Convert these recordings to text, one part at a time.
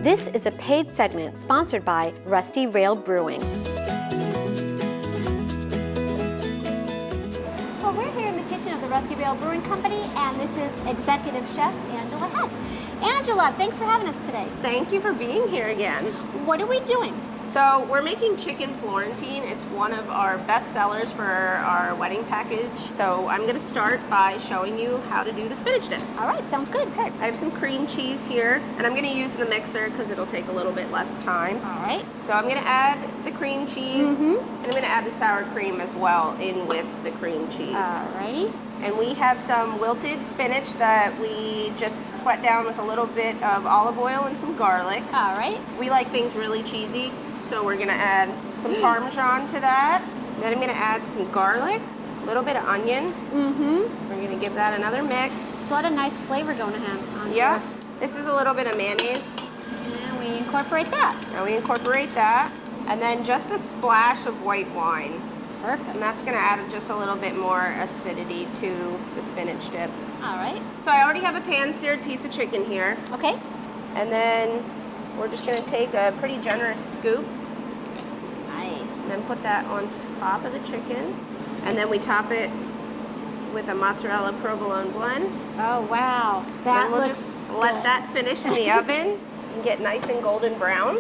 This is a paid segment sponsored by Rusty Rail Brewing. Well, we're here in the kitchen of the Rusty Rail Brewing Company, and this is Executive Chef Angela Hess. Angela, thanks for having us today. Thank you for being here again. What are we doing? So we're making chicken Florentine. It's one of our best sellers for our wedding package. So I'm gonna start by showing you how to do the spinach dip. All right, sounds good. Okay, I have some cream cheese here, and I'm gonna use the mixer because it'll take a little bit less time. All right. So I'm gonna add the cream cheese, and I'm gonna add the sour cream as well in with the cream cheese. All righty. And we have some wilted spinach that we just sweat down with a little bit of olive oil and some garlic. All right. We like things really cheesy, so we're gonna add some Parmesan to that. Then I'm gonna add some garlic, a little bit of onion. We're gonna give that another mix. There's a lot of nice flavor going on Yeah, here. this is a little bit of mayonnaise. And we incorporate that. Now we incorporate that. And then just a splash of white wine. Perfect. And that's gonna add just a little bit more acidity to the spinach dip. All right. So I already have a pan-seared piece of chicken here. Okay. And then we're just gonna take a pretty generous scoop Nice. and then put that on top of the chicken. And then we top it with a mozzarella provolone blend. Oh, wow. That Then we'll looks just good. let that finish in the oven and get nice and golden brown.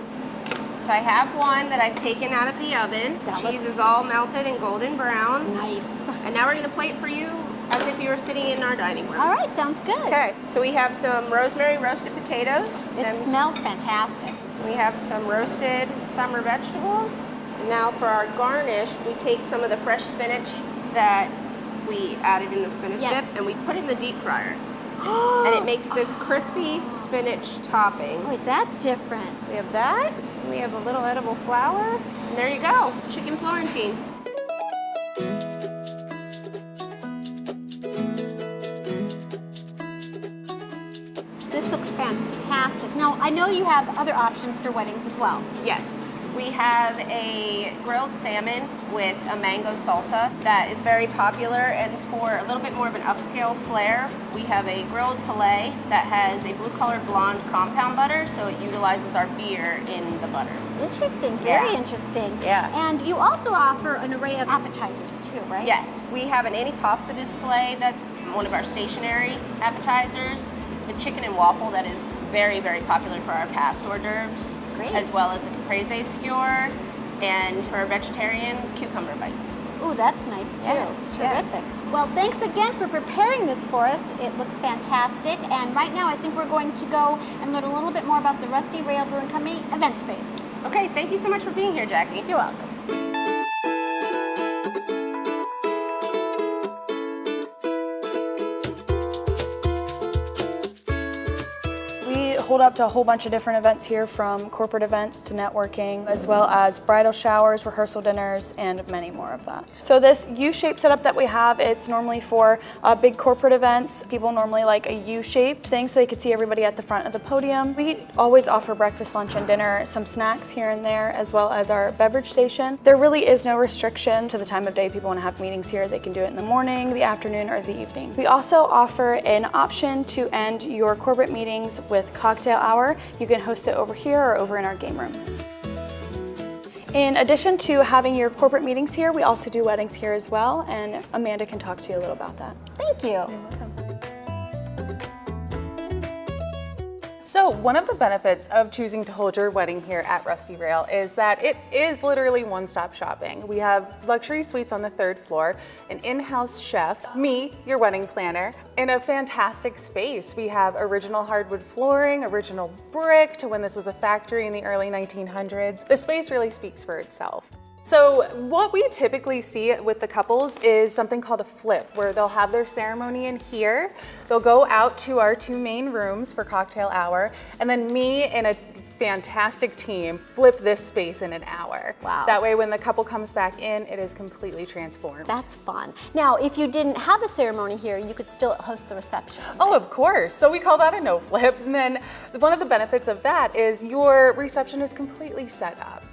So I have one that I've taken out of the oven. The That cheese looks is all melted and golden brown. Nice. And now we're gonna plate for you as if you were sitting in our dining room. All right, sounds good. Okay, so we have some rosemary roasted potatoes. It Then smells fantastic. we have some roasted summer vegetables. Now for our garnish, we take some of the fresh spinach that we added in the spinach Yes. dip and we put it in the deep fryer. And it makes this crispy spinach topping. Oh, is that different? We have that, and we have a little edible flour, and there you go, chicken Florentine. This looks fantastic. Now, I know you have other options for weddings as well. Yes, we have a grilled salmon with a mango salsa that is very popular, and for a little bit more of an upscale flair, we have a grilled filet that has a blue-colored blonde compound butter, so it utilizes our beer in the butter. Interesting, very Yeah. interesting. Yeah. And you also offer an array of appetizers too, right? Yes, we have an antipasta display that's one of our stationary appetizers. The chicken and waffle that is very, very popular for our past hors d'oeuvres. Great. As well as a caprese skewer and for vegetarian cucumber bites. Ooh, that's nice too. Yes, Terrific. yes. Well, thanks again for preparing this for us. It looks fantastic. And right now, I think we're going to go and learn a little bit more about the Rusty Rail Brewing Company event space. Okay, thank you so much for being here, Jackie. You're welcome. We hold up to a whole bunch of different events here, from corporate events to networking, as well as bridal showers, rehearsal dinners, and many more of that. So this U-shaped setup that we have, it's normally for big corporate events. People normally like a U-shaped thing so they could see everybody at the front of the podium. We always offer breakfast, lunch, and dinner, some snacks here and there, as well as our beverage station. There really is no restriction to the time of day people want to have meetings here. They can do it in the morning, the afternoon, or the evening. We also offer an option to end your corporate meetings with cocktail hour. You can host it over here or over in our game room. In addition to having your corporate meetings here, we also do weddings here as well, and Amanda can talk to you a little about that. Thank you. You're welcome. So one of the benefits of choosing to hold your wedding here at Rusty Rail is that it is literally one-stop shopping. We have luxury suites on the 3rd floor, an in-house chef, me, your wedding planner, in a fantastic space. We have original hardwood flooring, original brick to when this was a factory in the early 1900s. The space really speaks for itself. So what we typically see with the couples is something called a flip, where they'll have their ceremony in here, they'll go out to our 2 main rooms for cocktail hour, and then me and a fantastic team flip this space in an hour. Wow. That way when the couple comes back in, it is completely transformed. That's fun. Now, if you didn't have a ceremony here, you could still host the reception. Oh, of course. So we call that a no flip. And then one of the benefits of that is your reception is completely set up.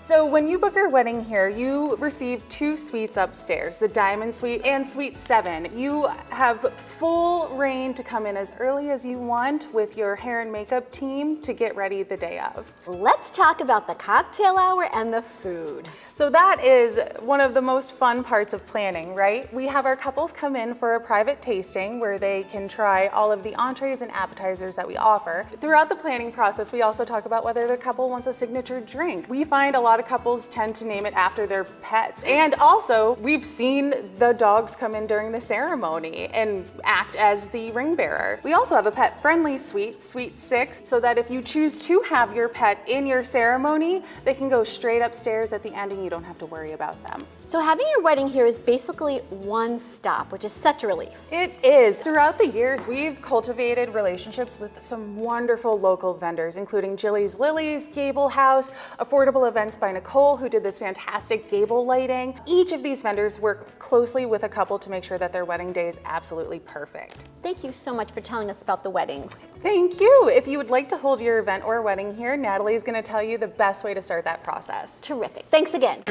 So when you book your wedding here, you receive 2 suites upstairs, the Diamond Suite and Suite 7. You have full reign to come in as early as you want with your hair and makeup team to get ready the day of. Let's talk about the cocktail hour and the food. So that is one of the most fun parts of planning, right? We have our couples come in for a private tasting where they can try all of the entrees and appetizers that we offer. Throughout the planning process, we also talk about whether the couple wants a signature drink. We find a lot of couples tend to name it after their pets. And also, we've seen the dogs come in during the ceremony and act as the ring bearer. We also have a pet-friendly suite, Suite 6, so that if you choose to have your pet in your ceremony, they can go straight upstairs at the end and you don't have to worry about them. So having your wedding here is basically one stop, which is such a relief. It is. Throughout the years, we've cultivated relationships with some wonderful local vendors, including Jilly's Lilies, Gable House, Affordable Events by Nicole, who did this fantastic gable lighting. Each of these vendors work closely with a couple to make sure that their wedding day is absolutely perfect. Thank you so much for telling us about the weddings. Thank you. If you would like to hold your event or wedding here, Natalie is going to tell you the best way to start that process. Terrific. Thanks again.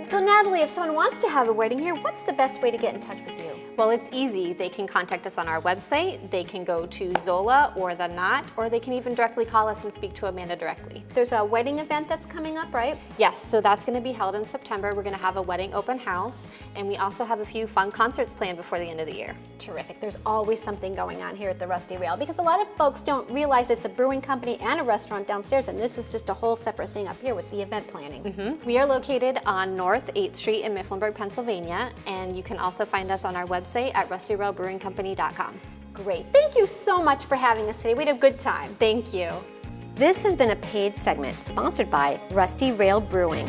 So Natalie, if someone wants to have a wedding here, what's the best way to get in touch with you? Well, it's easy. They can contact us on our website, they can go to Zola or The Knot, or they can even directly call us and speak to Amanda directly. There's a wedding event that's coming up, right? Yes, so that's going to be held in September. We're going to have a wedding open house, and we also have a few fun concerts planned before the end of the year. Terrific. There's always something going on here at the Rusty Rail because a lot of folks don't realize it's a brewing company and a restaurant downstairs, and this is just a whole separate thing up here with the event planning. We are located on North 8th Street in Mifflinburg, Pennsylvania, and you can also find us on our website at rustyrailbrewingcompany.com. Great. Thank you so much for having us today. We had a good time. Thank you. This has been a paid segment sponsored by Rusty Rail Brewing.